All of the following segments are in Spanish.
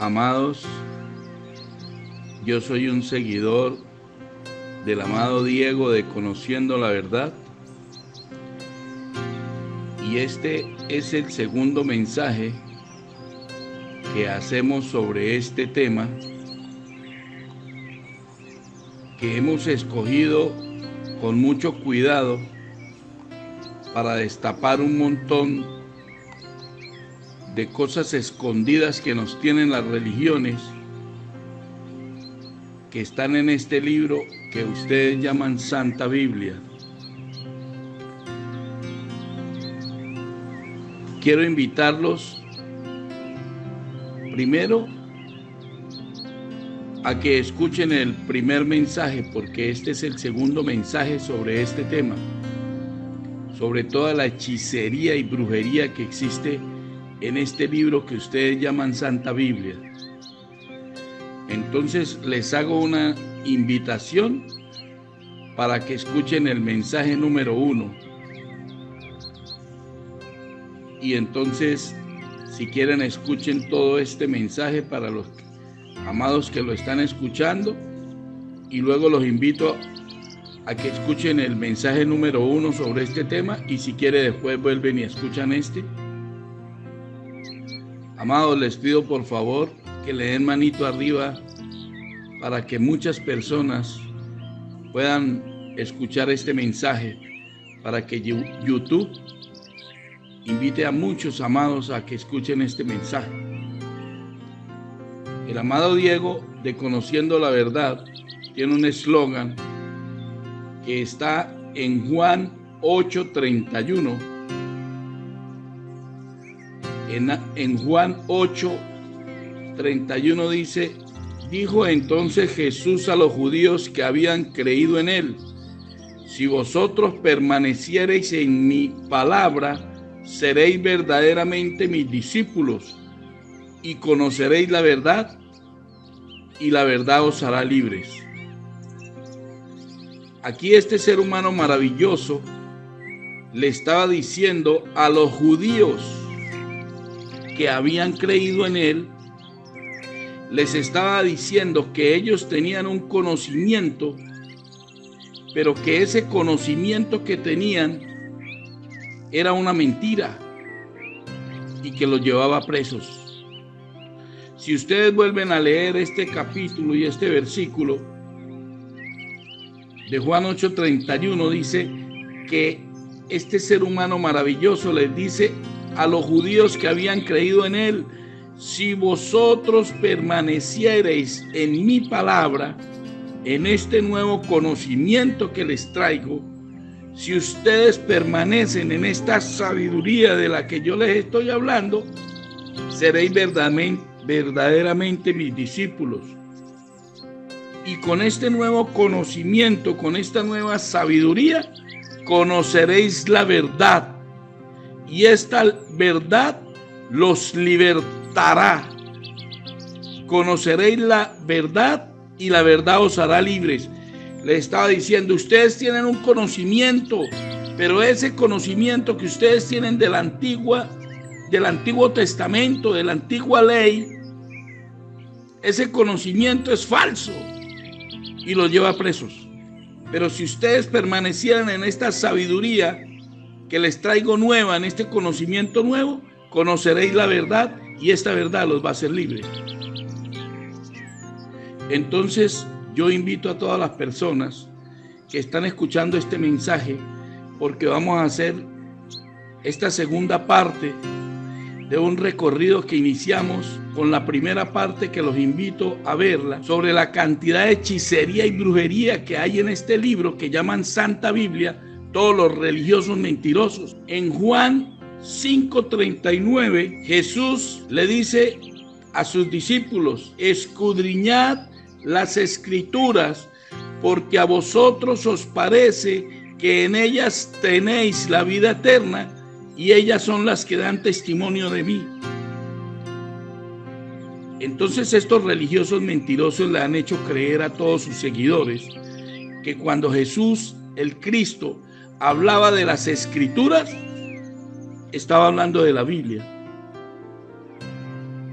Amados, yo soy un seguidor del amado Diego de Conociendo la Verdad, y este es el segundo mensaje que hacemos sobre este tema que hemos escogido con mucho cuidado para destapar un montón de cosas escondidas que nos tienen las religiones, que están en este libro que ustedes llaman Santa Biblia. Quiero invitarlos primero a que escuchen el primer mensaje, porque este es el segundo mensaje sobre este tema, sobre toda la hechicería y brujería que existe en este libro que ustedes llaman Santa Biblia. Entonces les hago una invitación para que escuchen el mensaje número 1. Y entonces, si quieren, escuchen todo este mensaje para los amados que lo están escuchando, y luego los invito a que escuchen el mensaje número 1 sobre este tema, y si quieren después vuelven y escuchan este. Amados, les pido por favor que le den manito arriba para que muchas personas puedan escuchar este mensaje, para que YouTube invite a muchos amados a que escuchen este mensaje. El amado Diego de Conociendo la Verdad tiene un eslogan que está en Juan 8:31. En Juan 8:31 dice: dijo entonces Jesús a los judíos que habían creído en él: si vosotros permaneciereis en mi palabra, seréis verdaderamente mis discípulos, y conoceréis la verdad, y la verdad os hará libres. Aquí este ser humano maravilloso le estaba diciendo a los judíos que habían creído en él, les estaba diciendo que ellos tenían un conocimiento, pero que ese conocimiento que tenían era una mentira y que los llevaba presos. Si ustedes vuelven a leer este capítulo y este versículo de Juan 8:31, dice que este ser humano maravilloso les dice a los judíos que habían creído en él: si vosotros permaneciereis en mi palabra, en este nuevo conocimiento que les traigo, si ustedes permanecen en esta sabiduría de la que yo les estoy hablando, seréis verdaderamente mis discípulos. Y con este nuevo conocimiento, con esta nueva sabiduría, conoceréis la verdad, y esta verdad los libertará. Conoceréis la verdad, y la verdad os hará libres. Le estaba diciendo, ustedes tienen un conocimiento, pero ese conocimiento que ustedes tienen del Antiguo Testamento, de la antigua ley, ese conocimiento es falso y los lleva presos. Pero si ustedes permanecieran en esta sabiduría que les traigo nueva, en este conocimiento nuevo, conoceréis la verdad, y esta verdad los va a hacer libres. Entonces yo invito a todas las personas que están escuchando este mensaje, porque vamos a hacer esta segunda parte de un recorrido que iniciamos con la primera parte, que los invito a verla, sobre la cantidad de hechicería y brujería que hay en este libro que llaman Santa Biblia, todos los religiosos mentirosos. En Juan 5:39, Jesús le dice a sus discípulos: escudriñad las escrituras, porque a vosotros os parece que en ellas tenéis la vida eterna, y ellas son las que dan testimonio de mí. Entonces estos religiosos mentirosos le han hecho creer a todos sus seguidores que cuando Jesús, el Cristo, hablaba de las escrituras, estaba hablando de la Biblia.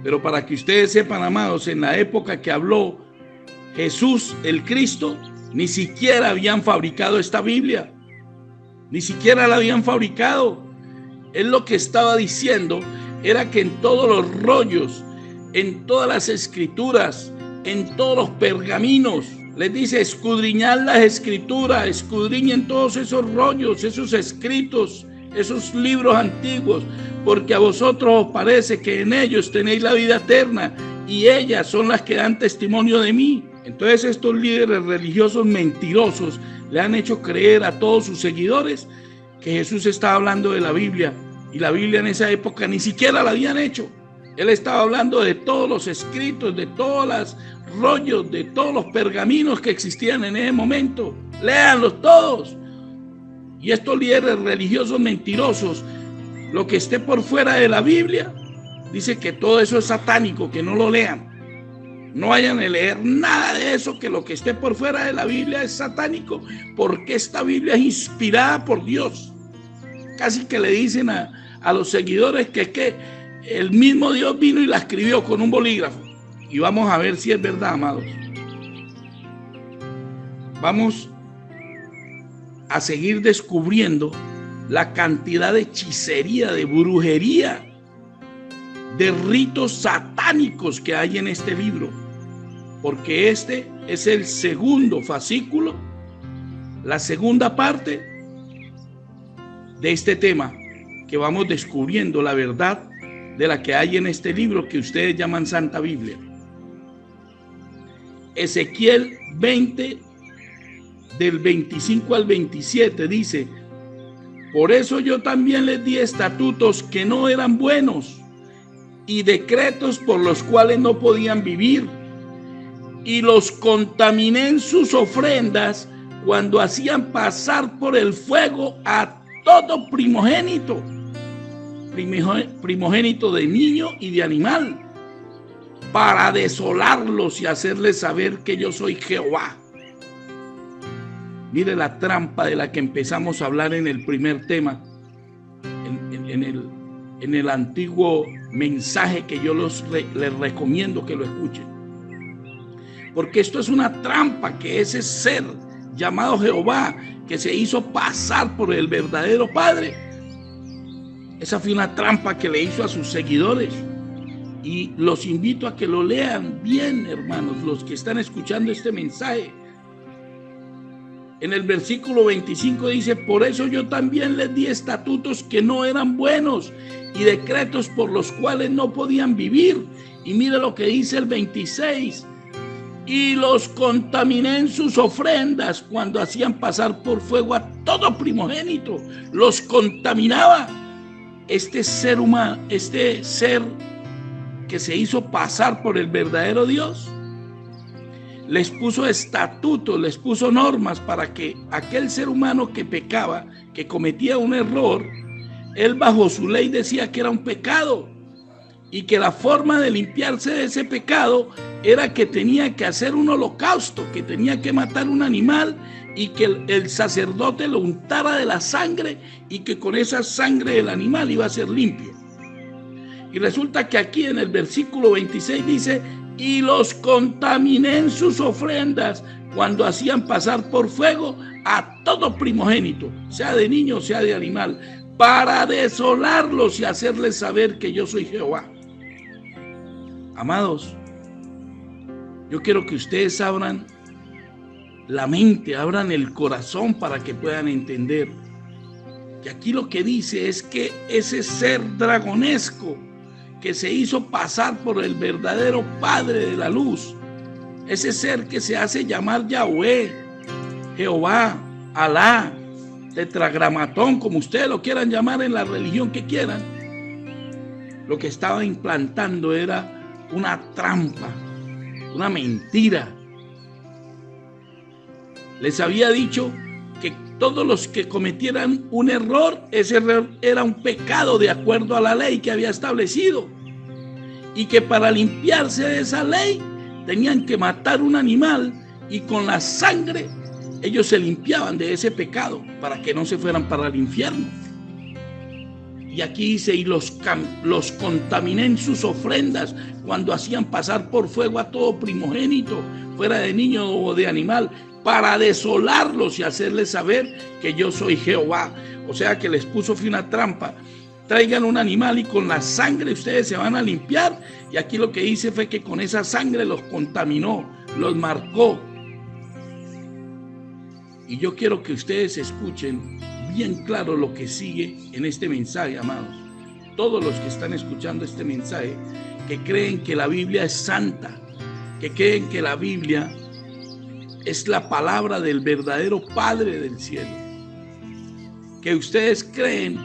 Pero para que ustedes sepan, amados, en la época que habló Jesús el Cristo, ni siquiera habían fabricado esta Biblia. Ni siquiera la habían fabricado. Él lo que estaba diciendo era que en todos los rollos, en todas las escrituras, en todos los pergaminos, les dice: escudriñad las escrituras, escudriñen todos esos rollos, esos escritos, esos libros antiguos, porque a vosotros os parece que en ellos tenéis la vida eterna, y ellas son las que dan testimonio de mí. Entonces estos líderes religiosos mentirosos le han hecho creer a todos sus seguidores que Jesús estaba hablando de la Biblia, y la Biblia en esa época ni siquiera la habían hecho. Él estaba hablando de todos los escritos, de todos los rollos, de todos los pergaminos que existían en ese momento. Léanlos todos. Y estos líderes religiosos mentirosos, lo que esté por fuera de la Biblia, dice que todo eso es satánico, que no lo lean. No vayan a leer nada de eso, que lo que esté por fuera de la Biblia es satánico, porque esta Biblia es inspirada por Dios. Casi que le dicen a los seguidores que el mismo Dios vino y la escribió con un bolígrafo. Y vamos a ver si es verdad, amados. Vamos a seguir descubriendo la cantidad de hechicería, de brujería, de ritos satánicos que hay en este libro, porque este es el segundo fascículo, la segunda parte de este tema, que vamos descubriendo la verdad de la que hay en este libro que ustedes llaman Santa Biblia. Ezequiel 20, del 25 al 27 dice: por eso yo también les di estatutos que no eran buenos, y decretos por los cuales no podían vivir, y los contaminé en sus ofrendas cuando hacían pasar por el fuego a todo primogénito de niño y de animal, para desolarlos y hacerles saber que yo soy Jehová. Mire la trampa de la que empezamos a hablar en el primer tema, en el antiguo mensaje que yo les recomiendo que lo escuchen. Porque esto es una trampa, que ese ser llamado Jehová, que se hizo pasar por el verdadero Padre, esa fue una trampa que le hizo a sus seguidores. Y los invito a que lo lean bien, hermanos, los que están escuchando este mensaje. En el versículo 25 dice: por eso yo también les di estatutos que no eran buenos, y decretos por los cuales no podían vivir. Y mire lo que dice el 26: y los contaminé en sus ofrendas cuando hacían pasar por fuego a todo primogénito. Los contaminaba. Este ser humano, este ser que se hizo pasar por el verdadero Dios, les puso estatutos, les puso normas para que aquel ser humano que pecaba, que cometía un error, él bajo su ley decía que era un pecado, y que la forma de limpiarse de ese pecado era que tenía que hacer un holocausto, que tenía que matar un animal, y que el sacerdote lo untara de la sangre, y que con esa sangre del animal iba a ser limpio. Y resulta que aquí en el versículo 26 dice: y los contaminé en sus ofrendas cuando hacían pasar por fuego a todo primogénito, sea de niño, sea de animal, para desolarlos y hacerles saber que yo soy Jehová. Amados, yo quiero que ustedes abran la mente, abran el corazón para que puedan entender que aquí lo que dice es que ese ser dragonesco que se hizo pasar por el verdadero Padre de la luz, ese ser que se hace llamar Yahweh, Jehová, Alá, Tetragramatón, como ustedes lo quieran llamar en la religión que quieran, lo que estaba implantando era una trampa, una mentira. Les había dicho que todos los que cometieran un error, ese error era un pecado de acuerdo a la ley que había establecido, y que para limpiarse de esa ley tenían que matar un animal, y con la sangre ellos se limpiaban de ese pecado para que no se fueran para el infierno. Y aquí dice, y los contaminé en sus ofrendas cuando hacían pasar por fuego a todo primogénito, fuera de niño o de animal, para desolarlos y hacerles saber que yo soy Jehová. O sea que les puso fin a trampa. Traigan un animal y con la sangre ustedes se van a limpiar. Y aquí lo que dice fue que con esa sangre los contaminó, los marcó. Y yo quiero que ustedes escuchen bien claro lo que sigue en este mensaje, amados. Todos los que están escuchando este mensaje, que creen que la Biblia es santa, que creen que la Biblia es la palabra del verdadero Padre del cielo, que ustedes creen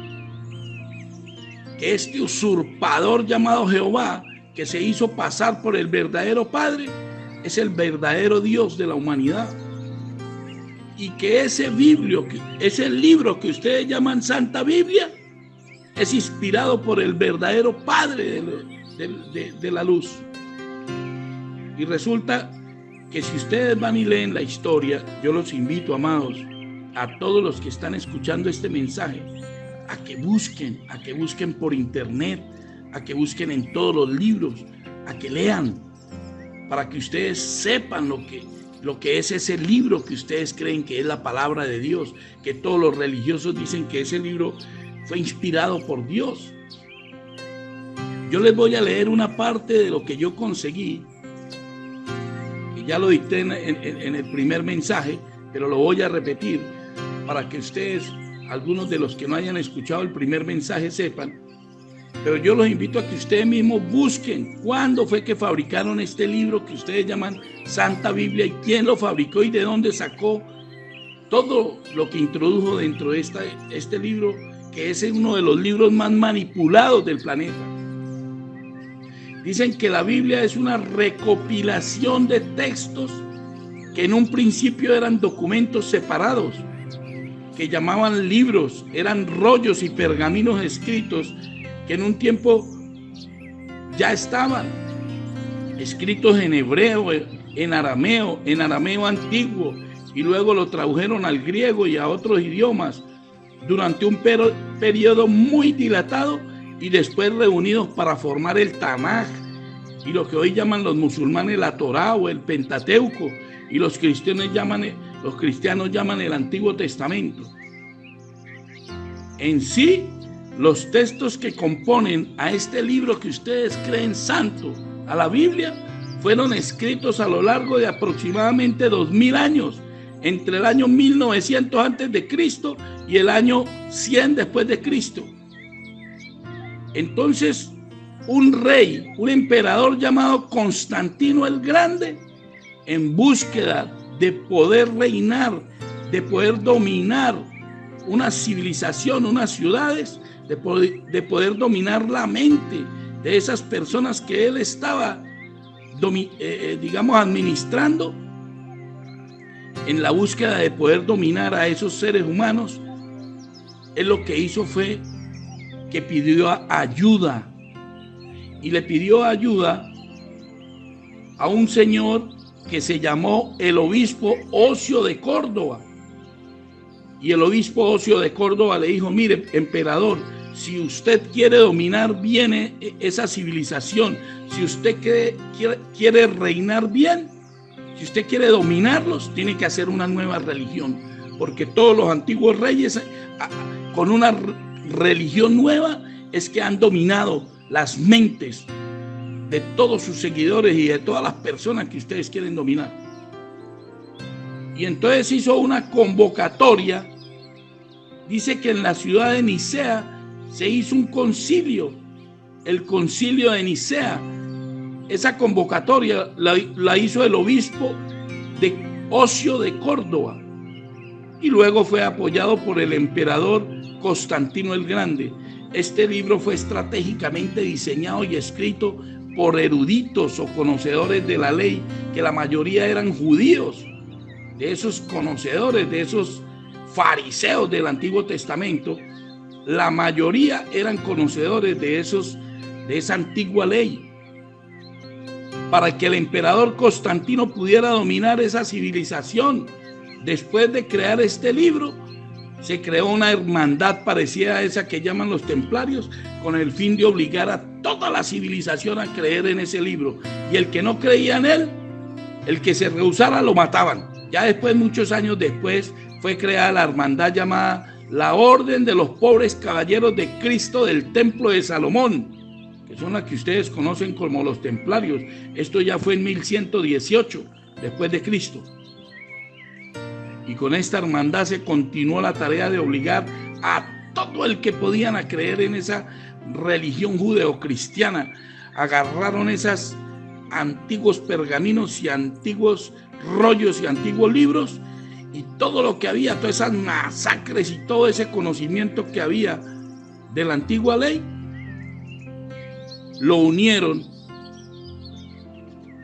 que este usurpador llamado Jehová, que se hizo pasar por el verdadero Padre, es el verdadero Dios de la humanidad, y que ese libro que ustedes llaman Santa Biblia es inspirado por el verdadero Padre de la luz. Y resulta que si ustedes van y leen la historia, yo los invito, amados, a todos los que están escuchando este mensaje, a que busquen por internet, a que busquen en todos los libros, a que lean, para que ustedes sepan lo que es ese libro que ustedes creen que es la palabra de Dios, que todos los religiosos dicen que ese libro fue inspirado por Dios. Yo les voy a leer una parte de lo que yo conseguí, que ya lo dicté en el primer mensaje, pero lo voy a repetir para que ustedes, algunos de los que no hayan escuchado el primer mensaje, sepan. Pero yo los invito a que ustedes mismos busquen cuándo fue que fabricaron este libro que ustedes llaman Santa Biblia, y quién lo fabricó y de dónde sacó todo lo que introdujo dentro de este libro, que es uno de los libros más manipulados del planeta. Dicen que la Biblia es una recopilación de textos que en un principio eran documentos separados, que llamaban libros, eran rollos y pergaminos escritos que en un tiempo ya estaban escritos en hebreo, en arameo antiguo, y luego lo tradujeron al griego y a otros idiomas durante un periodo muy dilatado, y después reunidos para formar el Tanaj, y lo que hoy llaman los musulmanes la Torá o el Pentateuco, y los cristianos llaman el Antiguo Testamento. En sí, los textos que componen a este libro que ustedes creen santo, a la Biblia, fueron escritos a lo largo de aproximadamente 2000 años, entre el año 1900 antes de Cristo y el año 100 después de Cristo. Entonces, un rey, un emperador llamado Constantino el Grande, en búsqueda de poder reinar, de poder dominar una civilización, unas ciudades, de poder dominar la mente de esas personas que él estaba, administrando, en la búsqueda de poder dominar a esos seres humanos, él lo que hizo fue que pidió ayuda, y le pidió ayuda a un señor que se llamó el obispo Ocio de Córdoba. Y el obispo Ocio de Córdoba le dijo: mire, emperador, si usted quiere dominar bien esa civilización, si usted quiere reinar bien, si usted quiere dominarlos, tiene que hacer una nueva religión, porque todos los antiguos reyes con una religión nueva es que han dominado las mentes de todos sus seguidores y de todas las personas que ustedes quieren dominar. Y entonces hizo una convocatoria. Dice que en la ciudad de Nicea se hizo un concilio, el concilio de Nicea. Esa convocatoria la hizo el obispo de Ocio de Córdoba, y luego fue apoyado por el emperador Constantino el Grande. Este libro fue estratégicamente diseñado y escrito por eruditos o conocedores de la ley, que la mayoría eran judíos. De esos conocedores, de esos fariseos del Antiguo Testamento, la mayoría eran conocedores de esa antigua ley, para que el emperador Constantino pudiera dominar esa civilización. Después de crear este libro, se creó una hermandad parecida a esa que llaman los templarios, con el fin de obligar a toda la civilización a creer en ese libro. Y el que no creía en él, el que se rehusara, lo mataban. Ya después, muchos años después, fue creada la hermandad llamada la Orden de los Pobres Caballeros de Cristo del Templo de Salomón, que son las que ustedes conocen como los templarios. Esto ya fue en 1118 después de Cristo. Y con esta hermandad se continuó la tarea de obligar a todo el que podían a creer en esa religión judeocristiana. Agarraron esos antiguos pergaminos y antiguos rollos y antiguos libros, y todo lo que había, todas esas masacres y todo ese conocimiento que había de la antigua ley, lo unieron.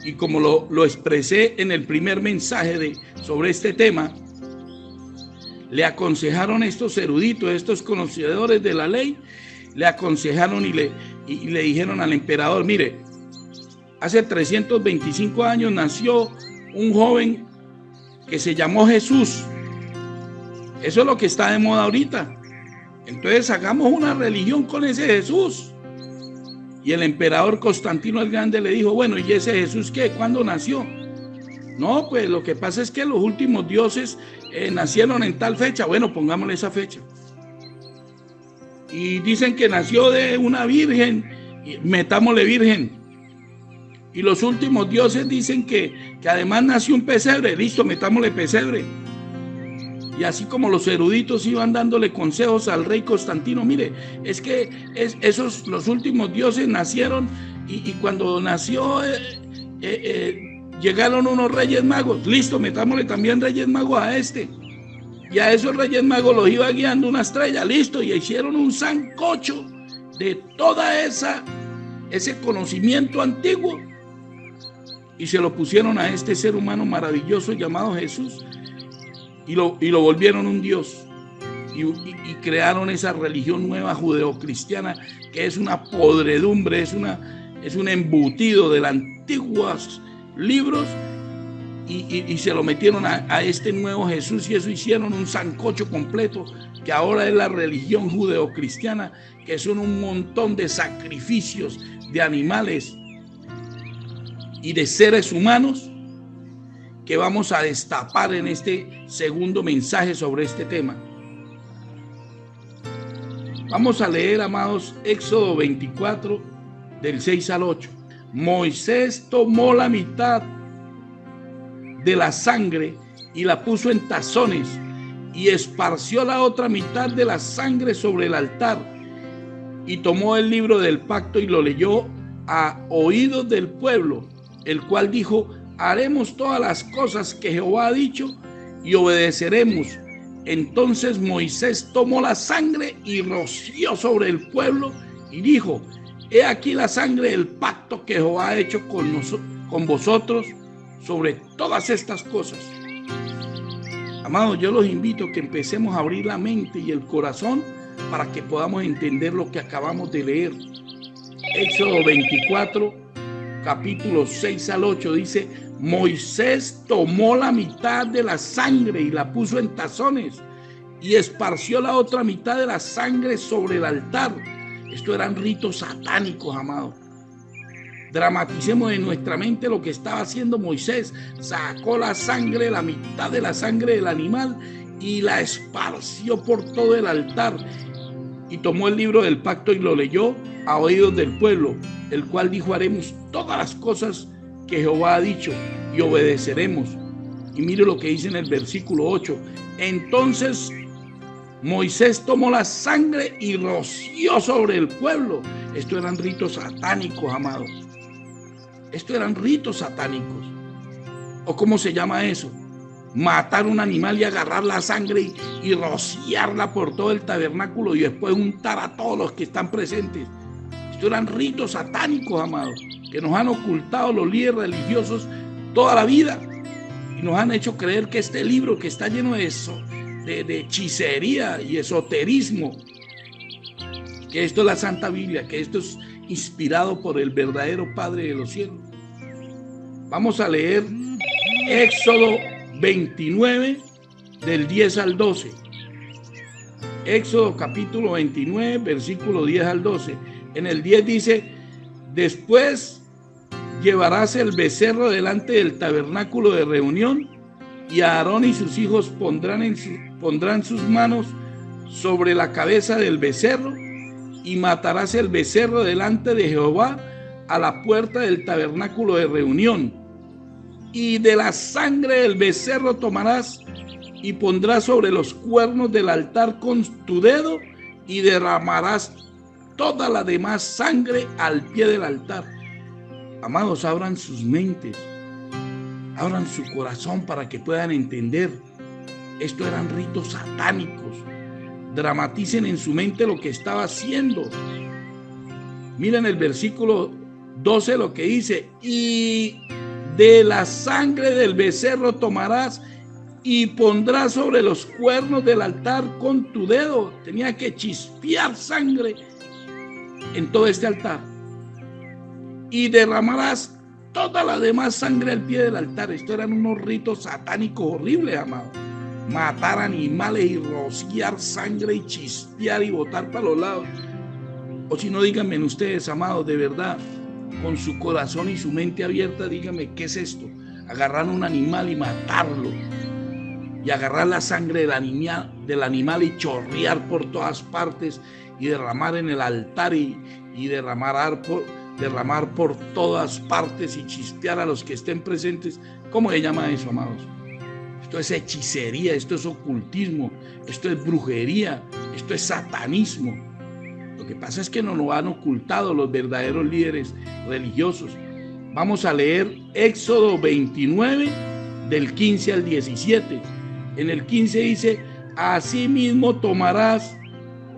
Y como lo expresé en el primer mensaje sobre este tema, le aconsejaron estos eruditos, estos conocedores de la ley, le aconsejaron y le dijeron al emperador: mire, hace 325 años nació un joven que se llamó Jesús. Eso es lo que está de moda ahorita. Entonces hagamos una religión con ese Jesús. Y el emperador Constantino el Grande le dijo: bueno, ¿y ese Jesús qué? ¿Cuándo nació? No, pues lo que pasa es que los últimos dioses nacieron en tal fecha. Bueno, pongámosle esa fecha. Y dicen que nació de una virgen, metámosle virgen. Y los últimos dioses dicen que además nació un pesebre. Listo, metámosle pesebre. Y así como los eruditos iban dándole consejos al rey Constantino: mire, es que los últimos dioses nacieron, y cuando nació llegaron unos reyes magos. Listo, metámosle también reyes magos a este. Y a esos reyes magos los iba guiando una estrella. Listo, y hicieron un sancocho de toda ese conocimiento antiguo, y se lo pusieron a este ser humano maravilloso llamado Jesús, y lo volvieron un Dios, y crearon esa religión nueva judeocristiana, que es una podredumbre, es un embutido de los antiguos libros, y se lo metieron a este nuevo Jesús, y eso hicieron un sancocho completo, que ahora es la religión judeocristiana, que son un montón de sacrificios de animales y de seres humanos, que vamos a destapar en este segundo mensaje sobre este tema. Vamos a leer, amados, Éxodo 24, del 6 al 8. Moisés tomó la mitad de la sangre y la puso en tazones, y esparció la otra mitad de la sangre sobre el altar, y tomó el libro del pacto y lo leyó a oídos del pueblo, el cual dijo: haremos todas las cosas que Jehová ha dicho y obedeceremos. Entonces Moisés tomó la sangre y roció sobre el pueblo y dijo: he aquí la sangre del pacto que Jehová ha hecho con vosotros sobre todas estas cosas. Amados, yo los invito a que empecemos a abrir la mente y el corazón para que podamos entender lo que acabamos de leer. Éxodo 24, capítulos 6 al 8 dice: Moisés tomó la mitad de la sangre y la puso en tazones, y esparció la otra mitad de la sangre sobre el altar. Estos eran ritos satánicos, amados. Dramaticemos en nuestra mente lo que estaba haciendo Moisés. Sacó la sangre, la mitad de la sangre del animal, y la esparció por todo el altar, y tomó el libro del pacto y lo leyó a oídos del pueblo, el cual dijo: haremos todas las cosas que Jehová ha dicho y obedeceremos. Y mire lo que dice en el versículo 8. Entonces Moisés tomó la sangre y roció sobre el pueblo. Estos eran ritos satánicos, amados. Estos eran ritos satánicos. ¿O cómo se llama eso? Matar un animal y agarrar la sangre y rociarla por todo el tabernáculo, y después untar a todos los que están presentes. Estos eran ritos satánicos, amados, que nos han ocultado los líderes religiosos toda la vida, y nos han hecho creer que este libro, que está lleno de hechicería y esoterismo, que esto es la Santa Biblia, que esto es inspirado por el verdadero Padre de los cielos. Vamos a leer Éxodo 29, del 10 al 12. Éxodo capítulo 29, versículo 10 al 12. En el 10 dice: después llevarás el becerro delante del tabernáculo de reunión, y Aarón y sus hijos pondrán sus manos sobre la cabeza del becerro, y matarás el becerro delante de Jehová a la puerta del tabernáculo de reunión. Y de la sangre del becerro tomarás y pondrás sobre los cuernos del altar con tu dedo, y derramarás toda la demás sangre al pie del altar. Amados, abran sus mentes, abran su corazón para que puedan entender. Estos eran ritos satánicos. Dramaticen en su mente lo que estaba haciendo. Miren el versículo 12 lo que dice: y de la sangre del becerro tomarás y pondrás sobre los cuernos del altar con tu dedo. Tenía que chispear sangre en todo este altar. Y derramarás toda la demás sangre al pie del altar. Estos eran unos ritos satánicos horribles, amados. Matar animales y rociar sangre y chispear y botar para los lados. O si no, díganme ustedes, amados, de verdad, con su corazón y su mente abierta, díganme, ¿qué es esto? Agarrar un animal y matarlo, y agarrar la sangre del animal y chorrear por todas partes, y derramar en el altar y derramar por todas partes y chispear a los que estén presentes. ¿Cómo se llama eso, amados? Esto es hechicería, esto es ocultismo, esto es brujería, esto es satanismo. Lo que pasa es que no lo han ocultado los verdaderos líderes religiosos. Vamos a leer Éxodo 29 del 15 al 17. En el 15 dice: asimismo tomarás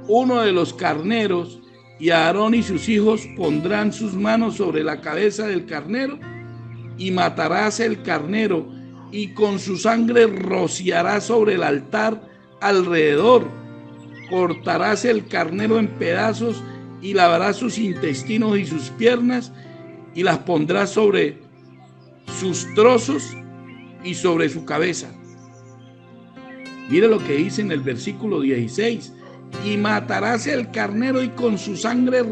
uno de los carneros, y Aarón y sus hijos pondrán sus manos sobre la cabeza del carnero, y matarás el carnero, y con su sangre rociarás sobre el altar alrededor. Cortarás el carnero en pedazos y lavarás sus intestinos y sus piernas, y las pondrás sobre sus trozos y sobre su cabeza. Mire lo que dice en el versículo 16: y matarás el carnero y con su sangre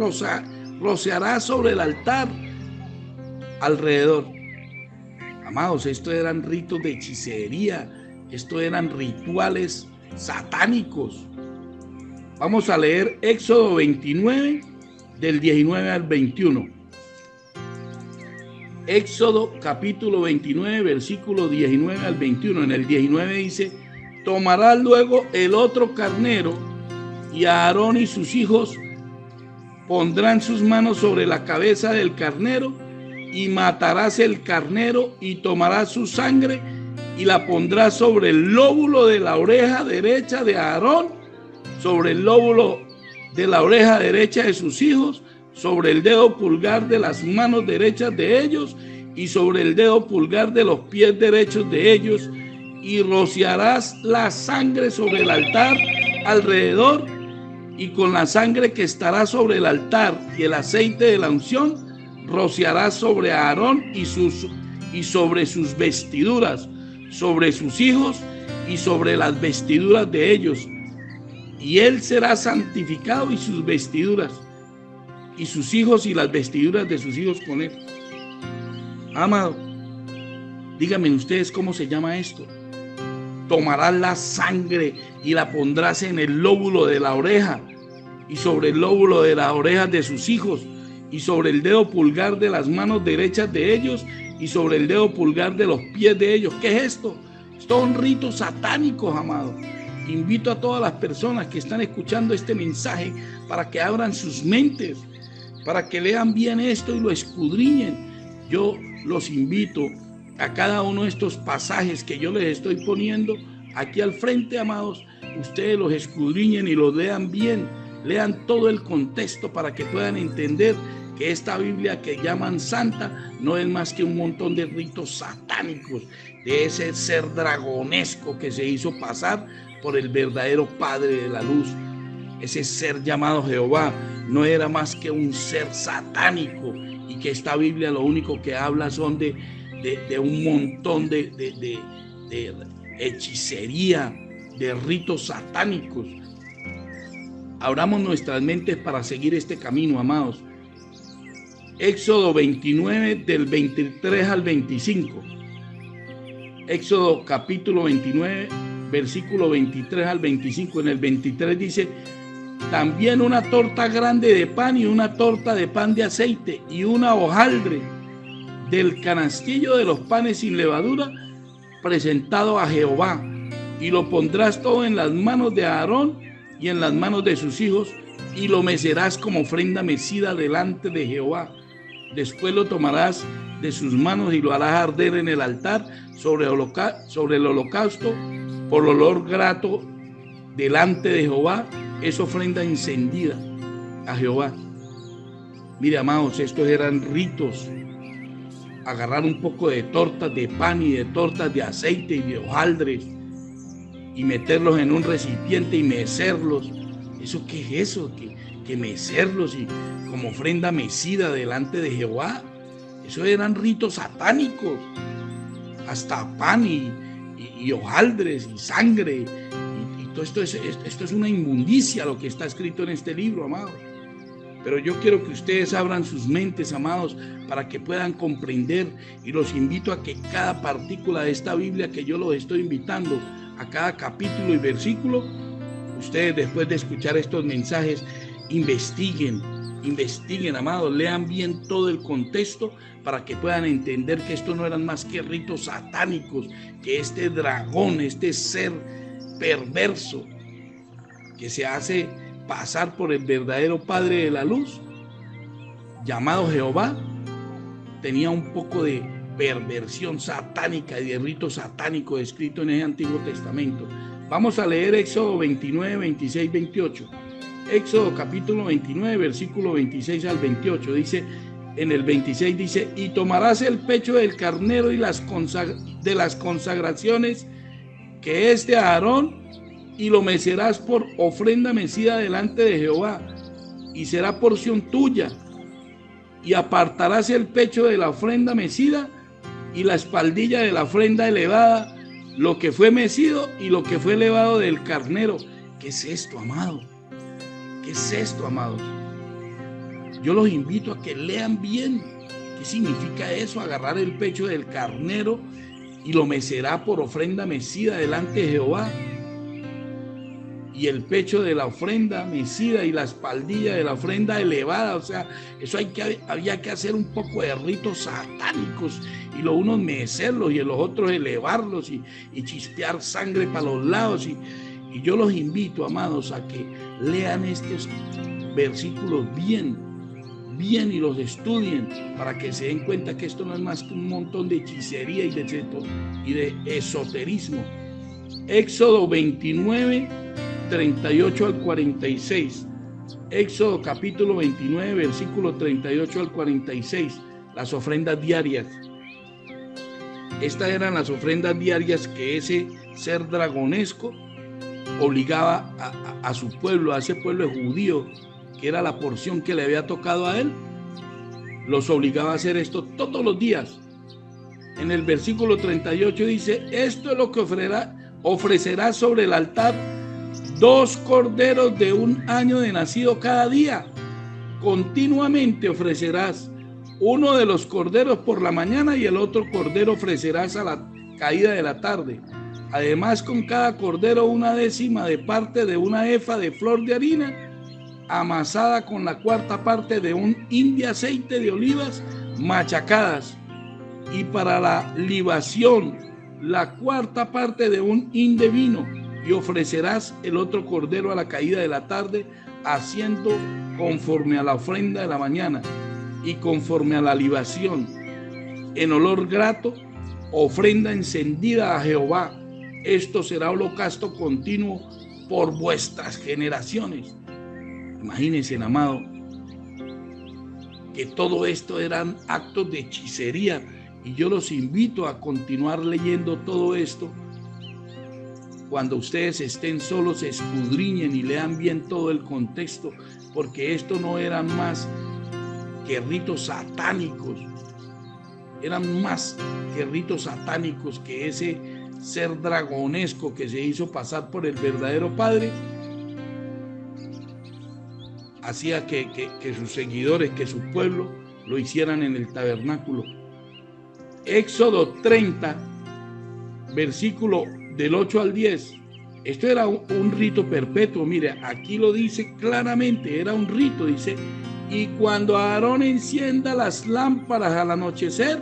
rociarás sobre el altar alrededor. Amados, estos eran ritos de hechicería, estos eran rituales satánicos. Vamos a leer Éxodo 29 del 19 al 21. Éxodo capítulo 29, versículo 19 al 21. En el 19 dice: tomarás luego el otro carnero, y Aarón y sus hijos pondrán sus manos sobre la cabeza del carnero, y matarás el carnero, y tomarás su sangre y la pondrás sobre el lóbulo de la oreja derecha de Aarón, sobre el lóbulo de la oreja derecha de sus hijos, sobre el dedo pulgar de las manos derechas de ellos, y sobre el dedo pulgar de los pies derechos de ellos, y rociarás la sangre sobre el altar alrededor, y con la sangre que estará sobre el altar y el aceite de la unción, rociarás sobre Aarón y sobre sus vestiduras, sobre sus hijos y sobre las vestiduras de ellos. Y él será santificado, y sus vestiduras, y sus hijos y las vestiduras de sus hijos con él. Amado, díganme ustedes cómo se llama esto. Tomarás la sangre y la pondrás en el lóbulo de la oreja, y sobre el lóbulo de las orejas de sus hijos, y sobre el dedo pulgar de las manos derechas de ellos, y sobre el dedo pulgar de los pies de ellos. ¿Qué es esto? Son ritos satánicos, amados. Invito a todas las personas que están escuchando este mensaje para que abran sus mentes, para que lean bien esto y lo escudriñen. Yo los invito a cada uno de estos pasajes que yo les estoy poniendo aquí al frente, amados. Ustedes los escudriñen y los lean bien, lean todo el contexto para que puedan entender que esta Biblia que llaman santa no es más que un montón de ritos satánicos, de ese ser dragonesco que se hizo pasar por el verdadero Padre de la luz. Ese ser llamado Jehová no era más que un ser satánico, y que esta Biblia lo único que habla son de un montón de hechicería, de ritos satánicos. Abramos nuestras mentes para seguir este camino, amados. Éxodo 29 del 23 al 25. Éxodo capítulo 29, versículo 23 al 25. En el 23 dice: también una torta grande de pan y una torta de pan de aceite y una hojaldre del canastillo de los panes sin levadura presentado a Jehová, y lo pondrás todo en las manos de Aarón y en las manos de sus hijos, y lo mecerás como ofrenda mecida delante de Jehová. Después lo tomarás de sus manos y lo harás arder en el altar sobre el holocausto por olor grato delante de Jehová. Es ofrenda encendida a Jehová. Mire, amados, estos eran ritos. Agarrar un poco de tortas de pan y de tortas de aceite y de hojaldres y meterlos en un recipiente y mecerlos. ¿Eso qué es eso? Que mecerlos y como ofrenda mecida delante de Jehová. Eso eran ritos satánicos. Hasta pan y hojaldres y sangre. Y todo esto es una inmundicia lo que está escrito en este libro, amados. Pero yo quiero que ustedes abran sus mentes, amados, para que puedan comprender, y los invito a que cada partícula de esta Biblia que yo los estoy invitando, a cada capítulo y versículo, ustedes después de escuchar estos mensajes, investiguen, amados, lean bien todo el contexto para que puedan entender que esto no eran más que ritos satánicos, que este dragón, este ser perverso que se hace pasar por el verdadero Padre de la luz, llamado Jehová, tenía un poco de perversión satánica y de rito satánico escrito en el Antiguo Testamento. Vamos a leer Éxodo 29, 26, 28. Éxodo capítulo 29, versículo 26 al 28. Dice, en el 26 dice: y tomarás el pecho del carnero y de las consagraciones que es de Aarón, y lo mecerás por ofrenda mecida delante de Jehová, y será porción tuya. Y apartarás el pecho de la ofrenda mecida y la espaldilla de la ofrenda elevada, lo que fue mecido y lo que fue elevado del carnero. ¿Qué es esto, amado? ¿Qué es esto, amados? Yo los invito a que lean bien qué significa eso: agarrar el pecho del carnero y lo mecerá por ofrenda mecida delante de Jehová, y el pecho de la ofrenda mecida y la espaldilla de la ofrenda elevada. O sea, eso había que hacer un poco de ritos satánicos, y los unos mecerlos y los otros elevarlos y chispear sangre para los lados. Y yo los invito, amados, a que lean estos versículos bien y los estudien, para que se den cuenta que esto no es más que un montón de hechicería y de esoterismo. Éxodo 29, 38 al 46. Éxodo capítulo 29, versículo 38 al 46. Las ofrendas diarias. Estas eran las ofrendas diarias que ese ser dragonesco obligaba a su pueblo, a ese pueblo judío, que era la porción que le había tocado a él. Los obligaba a hacer esto todos los días. En el versículo 38 dice: esto es lo que ofrecerás sobre el altar: 2 corderos de 1 año de nacido cada día. Continuamente ofrecerás uno de los corderos por la mañana, y el otro cordero ofrecerás a la caída de la tarde. Además, con cada cordero 1/10 de parte de una efa de flor de harina, amasada con la 4ª parte de un hin de aceite de olivas machacadas. Y para la libación, la 4ª parte de un hin de vino. Y ofrecerás el otro cordero a la caída de la tarde, haciendo conforme a la ofrenda de la mañana y conforme a la libación, en olor grato, ofrenda encendida a Jehová. Esto será holocausto continuo por vuestras generaciones. Imagínense, amado, que todo esto eran actos de hechicería, y yo los invito a continuar leyendo todo esto. Cuando ustedes estén solos, escudriñen y lean bien todo el contexto, porque esto no eran más que ritos satánicos. Eran más que ritos satánicos, que ese ser dragonesco que se hizo pasar por el verdadero Padre hacía que sus seguidores, que su pueblo lo hicieran en el tabernáculo. Éxodo 30, versículo del 8 al 10. Esto era un rito perpetuo. Mire, aquí lo dice claramente, era un rito. Dice: y cuando Aarón encienda las lámparas al anochecer,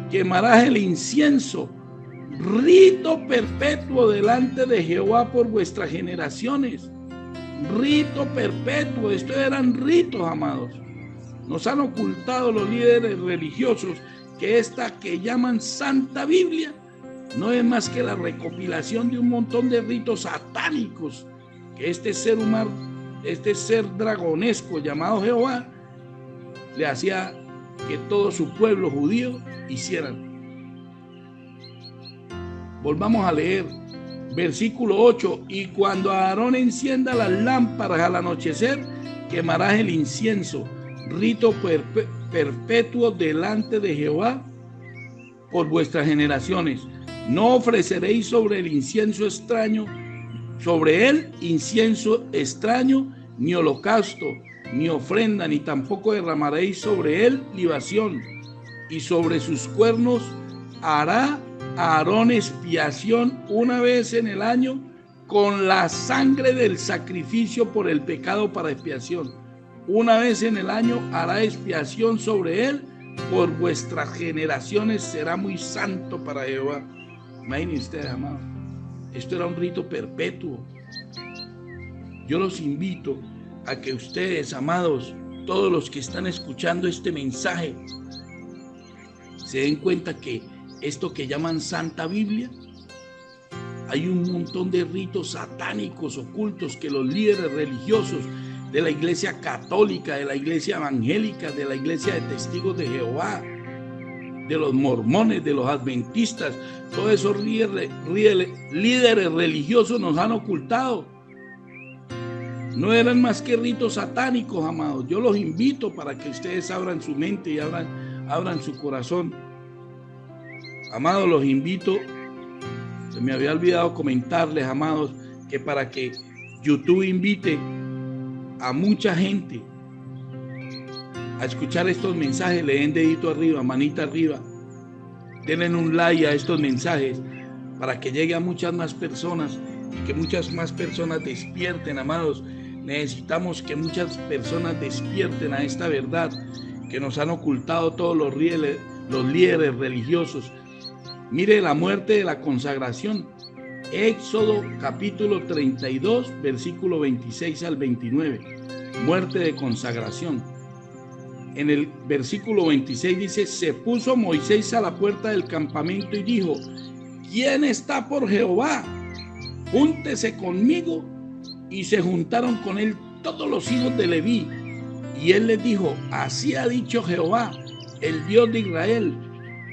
quemarás el incienso, rito perpetuo delante de Jehová por vuestras generaciones. Rito perpetuo. Estos eran ritos, amados. Nos han ocultado los líderes religiosos que esta que llaman Santa Biblia no es más que la recopilación de un montón de ritos satánicos que este ser humano, este ser dragonesco llamado Jehová, le hacía que todo su pueblo judío hicieran. Volvamos a leer versículo 8: y cuando Aarón encienda las lámparas al anochecer, quemarás el incienso, rito perpetuo delante de Jehová por vuestras generaciones. No ofreceréis sobre el incienso extraño, sobre él incienso extraño, ni holocausto, ni ofrenda, ni tampoco derramaréis sobre él libación. Y sobre sus cuernos hará Aarón expiación una vez en el año con la sangre del sacrificio por el pecado para expiación. Una vez en el año hará expiación sobre él por vuestras generaciones, será muy santo para Jehová. Imaginen ustedes, amados, esto era un rito perpetuo. Yo los invito a que ustedes, amados, todos los que están escuchando este mensaje, se den cuenta que esto que llaman Santa Biblia, hay un montón de ritos satánicos ocultos que los líderes religiosos de la iglesia católica, de la iglesia evangélica, de la iglesia de testigos de Jehová, de los mormones, de los adventistas, todos esos líderes religiosos nos han ocultado. No eran más que ritos satánicos, amados. Yo los invito para que ustedes abran su mente y abran su corazón. Amados, los invito, se me había olvidado comentarles, amados, que para que YouTube invite a mucha gente a escuchar estos mensajes, le den dedito arriba, manita arriba, denle un like a estos mensajes para que llegue a muchas más personas y que muchas más personas despierten, amados. Necesitamos que muchas personas despierten a esta verdad que nos han ocultado todos los líderes religiosos. Mire la muerte de la consagración. Éxodo capítulo 32, versículo 26 al 29. Muerte de consagración. En el versículo 26 dice: se puso Moisés a la puerta del campamento y dijo: ¿quién está por Jehová? Júntese conmigo. Y se juntaron con él todos los hijos de Leví. Y él les dijo: así ha dicho Jehová, el Dios de Israel: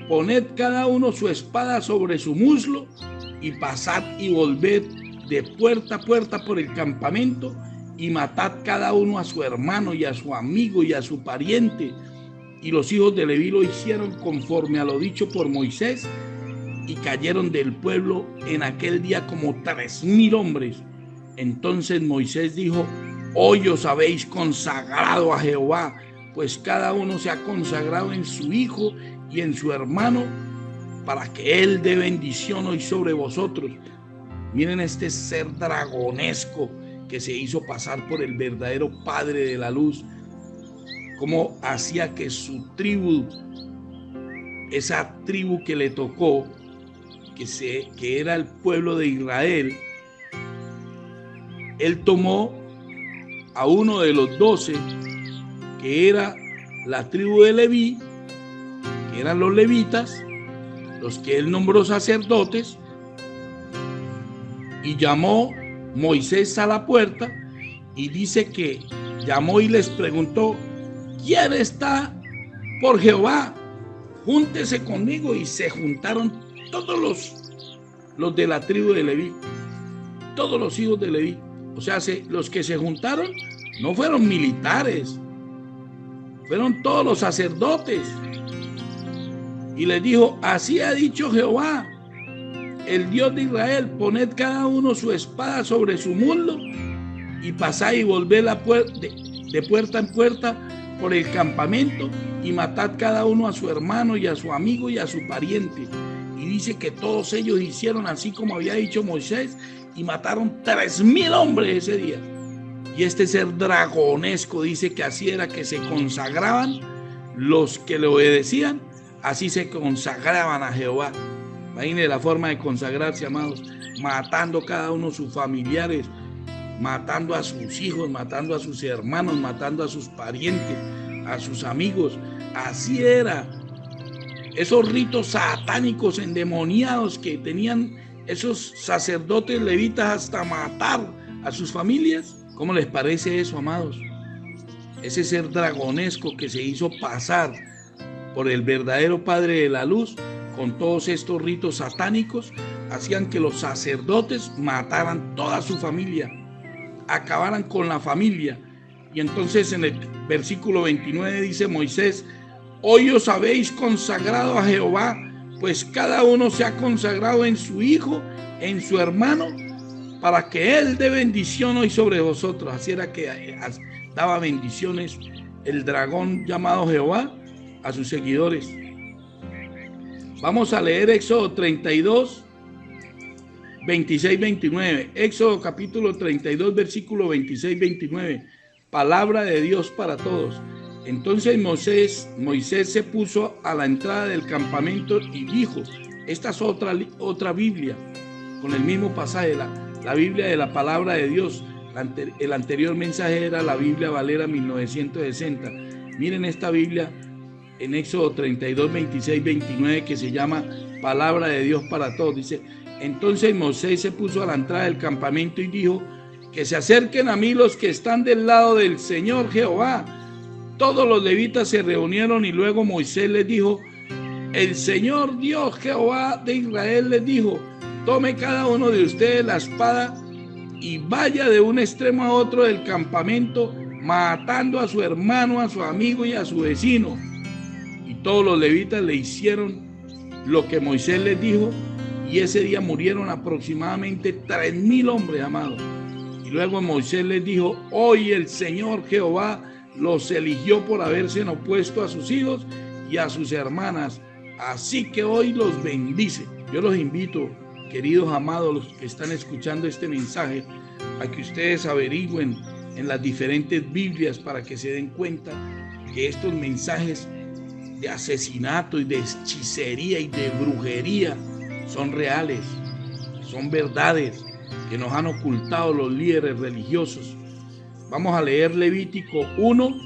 poned cada uno su espada sobre su muslo y pasad y volved de puerta a puerta por el campamento y matad cada uno a su hermano y a su amigo y a su pariente. Y los hijos de Leví lo hicieron conforme a lo dicho por Moisés, y cayeron del pueblo en aquel día como 3,000 hombres. Entonces Moisés dijo: hoy os habéis consagrado a Jehová, pues cada uno se ha consagrado en su hijo y en su hermano, para que él dé bendición hoy sobre vosotros. Miren este ser dragonesco que se hizo pasar por el verdadero Padre de la luz, cómo hacía que su tribu, esa tribu que le tocó, que era el pueblo de Israel, él tomó a uno de los 12, que era la tribu de Leví, que eran los levitas, los que él nombró sacerdotes, y llamó Moisés a la puerta, y dice que llamó y les preguntó: ¿quién está por Jehová? Júntese conmigo. Y se juntaron todos los de la tribu de Leví, todos los hijos de Leví. O sea, los que se juntaron no fueron militares, fueron todos los sacerdotes. Y les dijo: así ha dicho Jehová, el Dios de Israel: poned cada uno su espada sobre su muslo y pasad y volved de puerta en puerta por el campamento y matad cada uno a su hermano y a su amigo y a su pariente. Y dice que todos ellos hicieron así como había dicho Moisés y mataron 3,000 hombres ese día. Y este ser dragonesco dice que así era que se consagraban los que le obedecían, así se consagraban a Jehová. Imagínense la forma de consagrarse, amados, matando cada uno sus familiares, matando a sus hijos, matando a sus hermanos, matando a sus parientes, a sus amigos. Así era. Esos ritos satánicos endemoniados que tenían esos sacerdotes levitas hasta matar a sus familias. ¿Cómo les parece eso, amados? Ese ser dragonesco que se hizo pasar por el verdadero Padre de la Luz, con todos estos ritos satánicos, hacían que los sacerdotes mataran toda su familia, acabaran con la familia. Y entonces en el versículo 29 dice Moisés: hoy os habéis consagrado a Jehová, pues cada uno se ha consagrado en su hijo, en su hermano, para que él dé bendición hoy sobre vosotros. Así era que daba bendiciones el dragón llamado Jehová a sus seguidores. Vamos a leer Éxodo 32, 26, 29. Éxodo capítulo 32, versículo 26, 29. Palabra de Dios para todos. Entonces Moisés se puso a la entrada del campamento y dijo, esta es otra Biblia, con el mismo pasaje, la Biblia de la palabra de Dios. El anterior mensaje era la Biblia Valera 1960. Miren esta Biblia en Éxodo 32, 26, 29, que se llama Palabra de Dios para todos. Dice, entonces Moisés se puso a la entrada del campamento y dijo, que se acerquen a mí los que están del lado del Señor Jehová. Todos los levitas se reunieron y luego Moisés les dijo, el Señor Dios Jehová de Israel les dijo, tome cada uno de ustedes la espada y vaya de un extremo a otro del campamento, matando a su hermano, a su amigo y a su vecino. Y todos los levitas le hicieron lo que Moisés les dijo, y ese día murieron aproximadamente 3,000 hombres, amados. Y luego Moisés les dijo, hoy el Señor Jehová los eligió por haberse opuesto a sus hijos y a sus hermanas, así que hoy los bendice. Yo los invito, queridos amados, los que están escuchando este mensaje, a que ustedes averigüen en las diferentes Biblias para que se den cuenta que estos mensajes de asesinato y de hechicería y de brujería son reales, son verdades que nos han ocultado los líderes religiosos. Vamos a leer Levítico 1,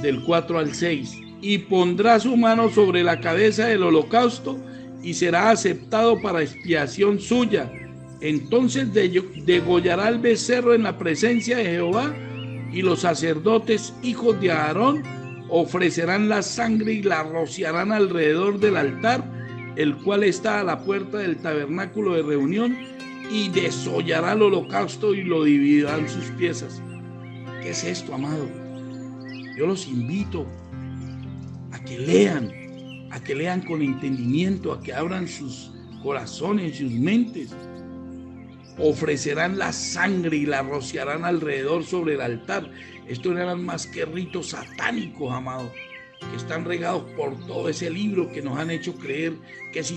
del 4 al 6. Y pondrá su mano sobre la cabeza del holocausto y será aceptado para expiación suya. Entonces degollará el becerro en la presencia de Jehová, y los sacerdotes, hijos de Aarón, ofrecerán la sangre y la rociarán alrededor del altar, el cual está a la puerta del tabernáculo de reunión, y desollará el holocausto y lo dividirá en sus piezas. ¿Qué es esto, amado? Yo los invito a que lean con entendimiento, a que abran sus corazones, sus mentes. Ofrecerán la sangre y la rociarán alrededor sobre el altar. Esto no eran más que ritos satánicos, amados, que están regados por todo ese libro que nos han hecho creer que es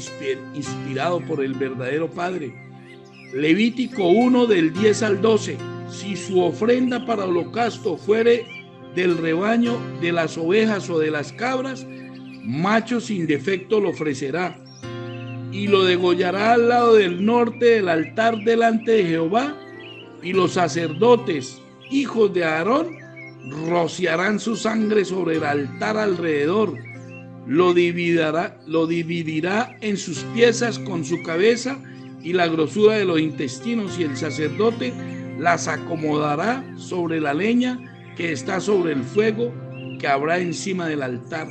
inspirado por el verdadero Padre. Levítico 1, del 10 al 12. Si su ofrenda para holocausto fuere del rebaño de las ovejas o de las cabras, macho sin defecto lo ofrecerá, y lo degollará al lado del norte del altar delante de Jehová, y los sacerdotes, hijos de Aarón, rociarán su sangre sobre el altar alrededor, lo dividirá en sus piezas con su cabeza y la grosura de los intestinos, y el sacerdote las acomodará sobre la leña que está sobre el fuego que habrá encima del altar.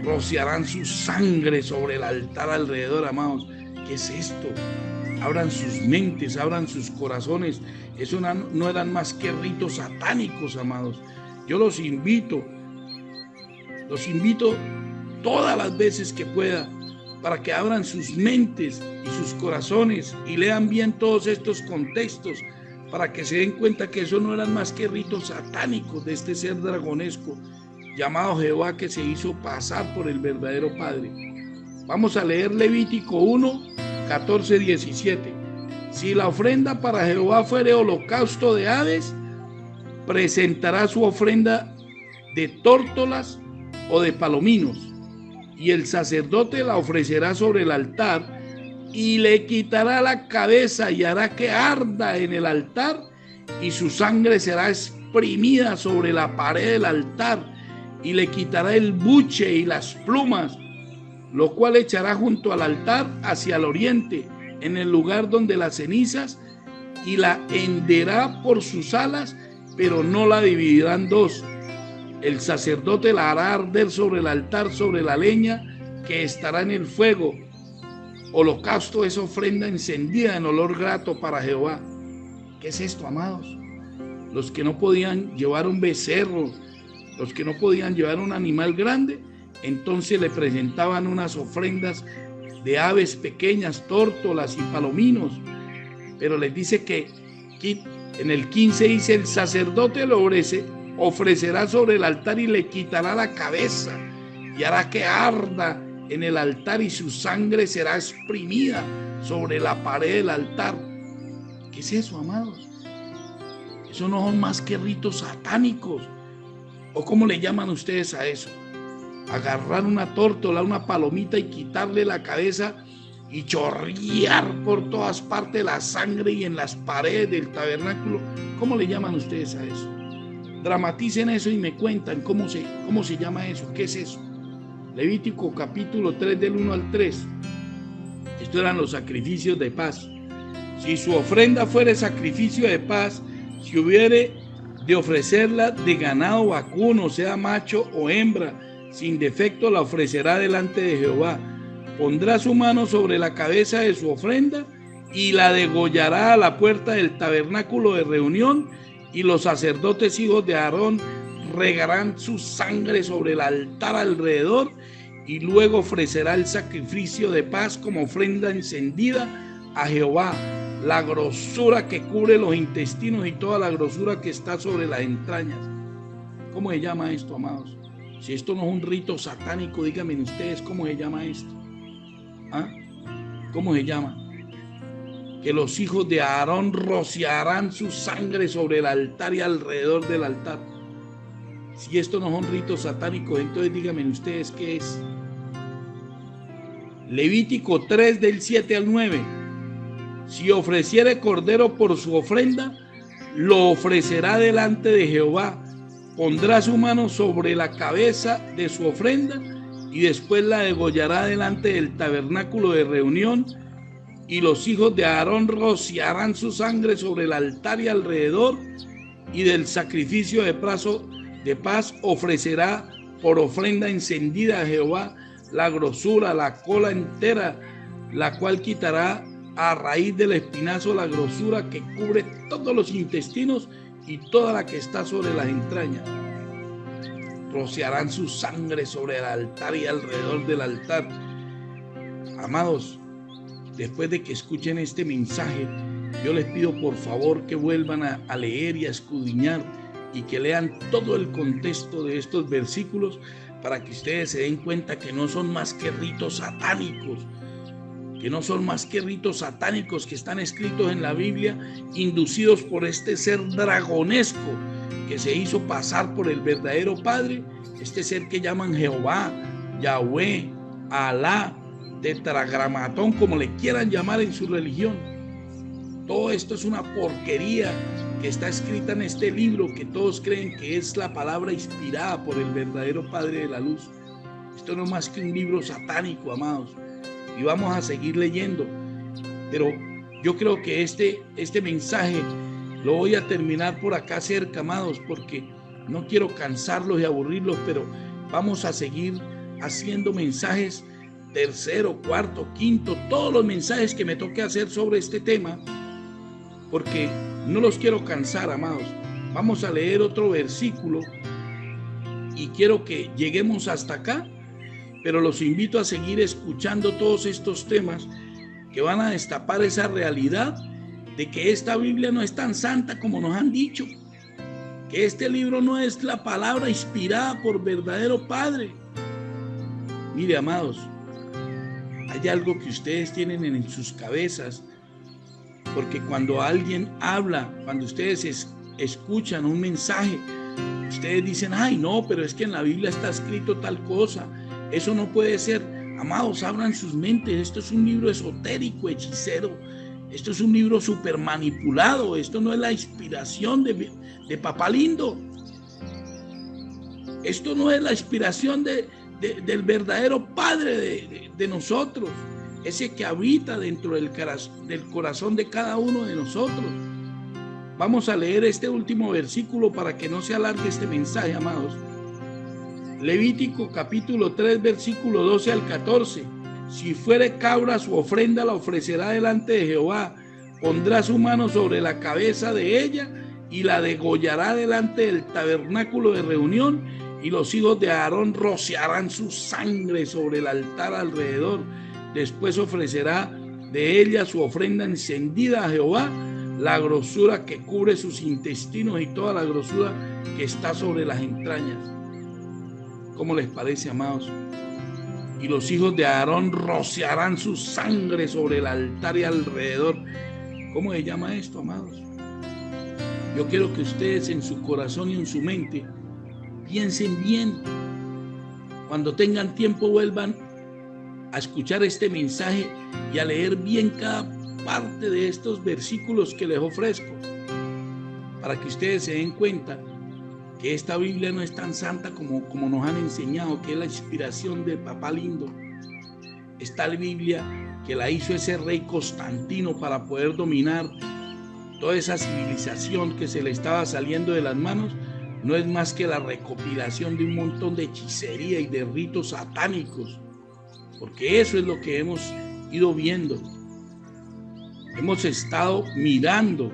Rociarán su sangre sobre el altar alrededor, amados. ¿Qué es esto? Abran sus mentes, abran sus corazones. Eso no eran más que ritos satánicos, amados. Yo los invito todas las veces que pueda, para que abran sus mentes y sus corazones y lean bien todos estos contextos, para que se den cuenta que eso no eran más que ritos satánicos de este ser dragonesco llamado Jehová, que se hizo pasar por el verdadero Padre. Vamos a leer Levítico 1, 14, 17. Si la ofrenda para Jehová fuere holocausto de aves, presentará su ofrenda de tórtolas o de palominos, y el sacerdote la ofrecerá sobre el altar, y le quitará la cabeza y hará que arda en el altar, y su sangre será exprimida sobre la pared del altar, y le quitará el buche y las plumas, lo cual echará junto al altar hacia el oriente, en el lugar donde las cenizas, y la henderá por sus alas, pero no la dividirá en dos. El sacerdote la hará arder sobre el altar, sobre la leña que estará en el fuego. Holocausto es ofrenda encendida en olor grato para Jehová. ¿Qué es esto, amados? Los que no podían llevar un becerro, los que no podían llevar un animal grande, entonces le presentaban unas ofrendas de aves pequeñas, tórtolas y palominos. Pero les dice que en el 15 dice: el sacerdote lo ofrecerá sobre el altar y le quitará la cabeza y hará que arda en el altar, y su sangre será exprimida sobre la pared del altar. ¿Qué es eso, amados? Eso no son más que ritos satánicos. ¿O cómo le llaman ustedes a eso? Agarrar una tórtola, una palomita, y quitarle la cabeza y chorrear por todas partes la sangre y en las paredes del tabernáculo. ¿Cómo le llaman ustedes a eso? Dramaticen eso y me cuentan cómo se llama eso. ¿Qué es eso? Levítico capítulo 3 del 1 al 3. Estos eran los sacrificios de paz. Si su ofrenda fuere sacrificio de paz, si hubiere de ofrecerla de ganado vacuno, sea macho o hembra, sin defecto la ofrecerá delante de Jehová. Pondrá su mano sobre la cabeza de su ofrenda y la degollará a la puerta del tabernáculo de reunión, y los sacerdotes hijos de Aarón regarán su sangre sobre el altar alrededor, y luego ofrecerá el sacrificio de paz como ofrenda encendida a Jehová, la grosura que cubre los intestinos y toda la grosura que está sobre las entrañas. ¿Cómo se llama esto, amados? Si esto no es un rito satánico, díganme ustedes cómo se llama esto. ¿Ah? ¿Cómo se llama? Que los hijos de Aarón rociarán su sangre sobre el altar y alrededor del altar. Si esto no son ritos satánicos, entonces díganme ustedes qué es. Levítico 3 del 7 al 9. Si ofreciere cordero por su ofrenda, lo ofrecerá delante de Jehová. Pondrá su mano sobre la cabeza de su ofrenda y después la degollará delante del tabernáculo de reunión, y los hijos de Aarón rociarán su sangre sobre el altar y alrededor, y del sacrificio de paz ofrecerá por ofrenda encendida a Jehová la grosura, la cola entera, la cual quitará a raíz del espinazo la grosura que cubre todos los intestinos y toda la que está sobre las entrañas. Rociarán su sangre sobre el altar y alrededor del altar. Amados, después de que escuchen este mensaje, yo les pido por favor que vuelvan a leer y a escudriñar, y que lean todo el contexto de estos versículos, para que ustedes se den cuenta que no son más que ritos satánicos, que están escritos en la Biblia, inducidos por este ser dragonesco que se hizo pasar por el verdadero Padre, este ser que llaman Jehová, Yahweh, Alá, Tetragramatón, como le quieran llamar en su religión. Todo esto es una porquería que está escrita en este libro, que todos creen que es la palabra inspirada por el verdadero Padre de la Luz. Esto no es más que un libro satánico, amados, y vamos a seguir leyendo. Pero yo creo que este mensaje lo voy a terminar por acá cerca, amados, porque no quiero cansarlos y aburrirlos, pero vamos a seguir haciendo mensajes tercero, cuarto, quinto, todos los mensajes que me toque hacer sobre este tema, porque no los quiero cansar, amados. Vamos a leer otro versículo y quiero que lleguemos hasta acá, pero los invito a seguir escuchando todos estos temas que van a destapar esa realidad de que esta Biblia no es tan santa como nos han dicho, que este libro no es la palabra inspirada por verdadero Padre. Mire, amados, hay algo que ustedes tienen en sus cabezas, porque cuando alguien habla, cuando ustedes escuchan un mensaje, ustedes dicen, ay no, pero es que en la Biblia está escrito tal cosa, eso no puede ser. Amados, abran sus mentes, esto es un libro esotérico, hechicero, esto es un libro súper manipulado, esto no es la inspiración de Papá Lindo, esto no es la inspiración del verdadero Padre de nosotros, ese que habita dentro del corazón de cada uno de nosotros. Vamos a leer este último versículo para que no se alargue este mensaje, amados. Levítico capítulo 3, versículo 12 al 14. Si fuere cabra, su ofrenda la ofrecerá delante de Jehová. Pondrá su mano sobre la cabeza de ella y la degollará delante del tabernáculo de reunión. Y los hijos de Aarón rociarán su sangre sobre el altar alrededor. Después ofrecerá de ella su ofrenda encendida a Jehová, la grosura que cubre sus intestinos y toda la grosura que está sobre las entrañas. ¿Cómo les parece, amados? Y los hijos de Aarón rociarán su sangre sobre el altar y alrededor. ¿Cómo se llama esto, amados? Yo quiero que ustedes en su corazón y en su mente piensen bien. Cuando tengan tiempo, vuelvan a escuchar este mensaje y a leer bien cada parte de estos versículos que les ofrezco, para que ustedes se den cuenta que esta Biblia no es tan santa como nos han enseñado, que es la inspiración de Papá Lindo. Esta Biblia que la hizo ese rey Constantino para poder dominar toda esa civilización que se le estaba saliendo de las manos, no es más que la recopilación de un montón de hechicería y de ritos satánicos, porque eso es lo que hemos ido viendo. Hemos estado mirando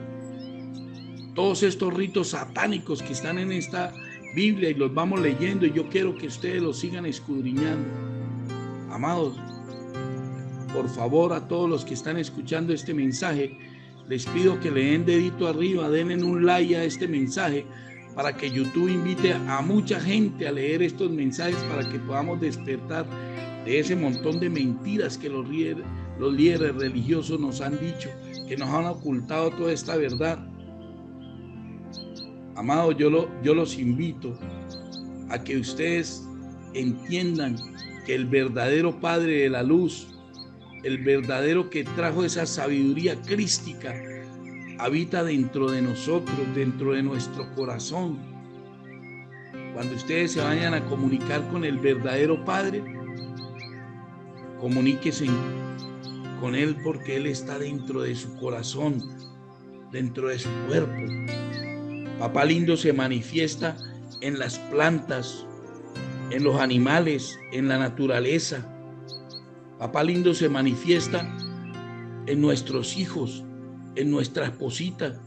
todos estos ritos satánicos que están en esta Biblia y los vamos leyendo, y yo quiero que ustedes los sigan escudriñando. Amados, por favor, a todos los que están escuchando este mensaje, les pido que le den dedito arriba, denle un like a este mensaje para que YouTube invite a mucha gente a leer estos mensajes, para que podamos despertar de ese montón de mentiras que los líderes religiosos nos han dicho, que nos han ocultado toda esta verdad. Amados, yo los invito a que ustedes entiendan que el verdadero Padre de la luz, el verdadero que trajo esa sabiduría crística, habita dentro de nosotros, dentro de nuestro corazón. Cuando ustedes se vayan a comunicar con el verdadero Padre, comuníquese con Él, porque Él está dentro de su corazón, dentro de su cuerpo. Papá Lindo se manifiesta en las plantas, en los animales, en la naturaleza. Papá Lindo se manifiesta en nuestros hijos, en nuestra esposita,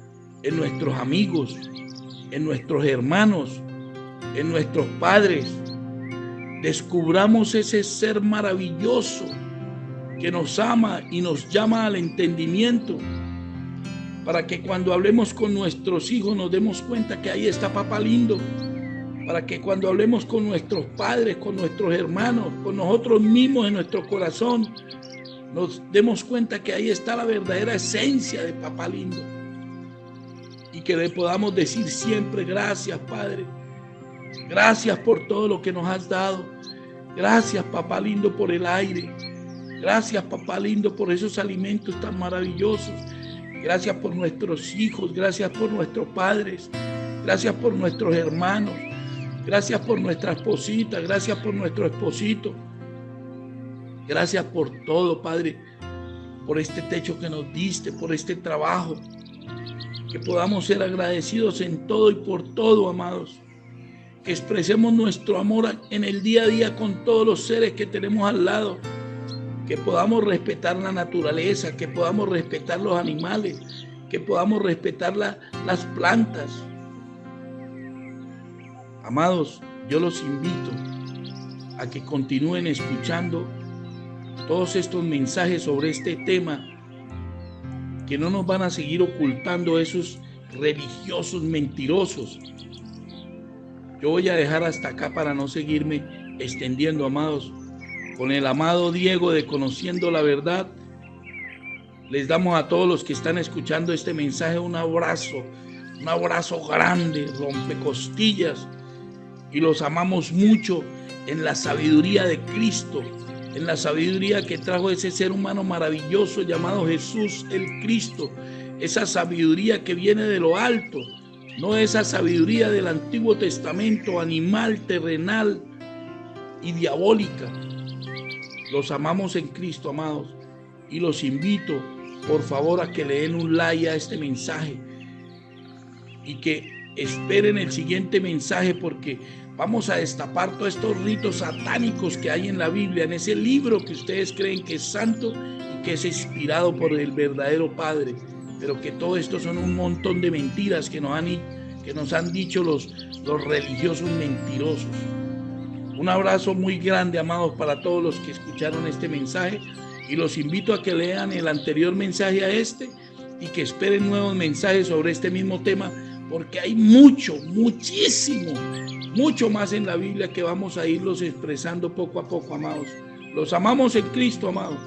en nuestros amigos, en nuestros hermanos, en nuestros padres. Descubramos ese ser maravilloso que nos ama y nos llama al entendimiento, para que cuando hablemos con nuestros hijos nos demos cuenta que ahí está Papá Lindo, para que cuando hablemos con nuestros padres, con nuestros hermanos, con nosotros mismos en nuestro corazón, nos demos cuenta que ahí está la verdadera esencia de Papá Lindo, y que le podamos decir siempre: gracias, Padre, gracias por todo lo que nos has dado, gracias, Papá Lindo, por el aire, gracias, Papá Lindo, por esos alimentos tan maravillosos, gracias por nuestros hijos, gracias por nuestros padres, gracias por nuestros hermanos, gracias por nuestra esposita, gracias por nuestro esposito. Gracias por todo, Padre, por este techo que nos diste, por este trabajo, que podamos ser agradecidos en todo y por todo, amados, que expresemos nuestro amor en el día a día con todos los seres que tenemos al lado, que podamos respetar la naturaleza, que podamos respetar los animales, que podamos respetar las plantas. Amados, yo los invito a que continúen escuchando todos estos mensajes sobre este tema que no nos van a seguir ocultando esos religiosos mentirosos. Yo voy a dejar hasta acá para no seguirme extendiendo, amados. Con el amado Diego de Conociendo la Verdad, les damos a todos los que están escuchando este mensaje un abrazo grande, rompecostillas, y los amamos mucho en la sabiduría de Cristo, en la sabiduría que trajo ese ser humano maravilloso llamado Jesús el Cristo, esa sabiduría que viene de lo alto, no esa sabiduría del Antiguo Testamento animal, terrenal y diabólica. Los amamos en Cristo, amados, y los invito, por favor, a que le den un like a este mensaje y que esperen el siguiente mensaje, porque vamos a destapar todos estos ritos satánicos que hay en la Biblia, en ese libro que ustedes creen que es santo y que es inspirado por el verdadero Padre, pero que todo esto son un montón de mentiras que nos han dicho los religiosos mentirosos. Un abrazo muy grande, amados, para todos los que escucharon este mensaje, y los invito a que lean el anterior mensaje a este y que esperen nuevos mensajes sobre este mismo tema, porque hay muchísimo más en la Biblia que vamos a irlos expresando poco a poco, amados. Los amamos en Cristo, amados.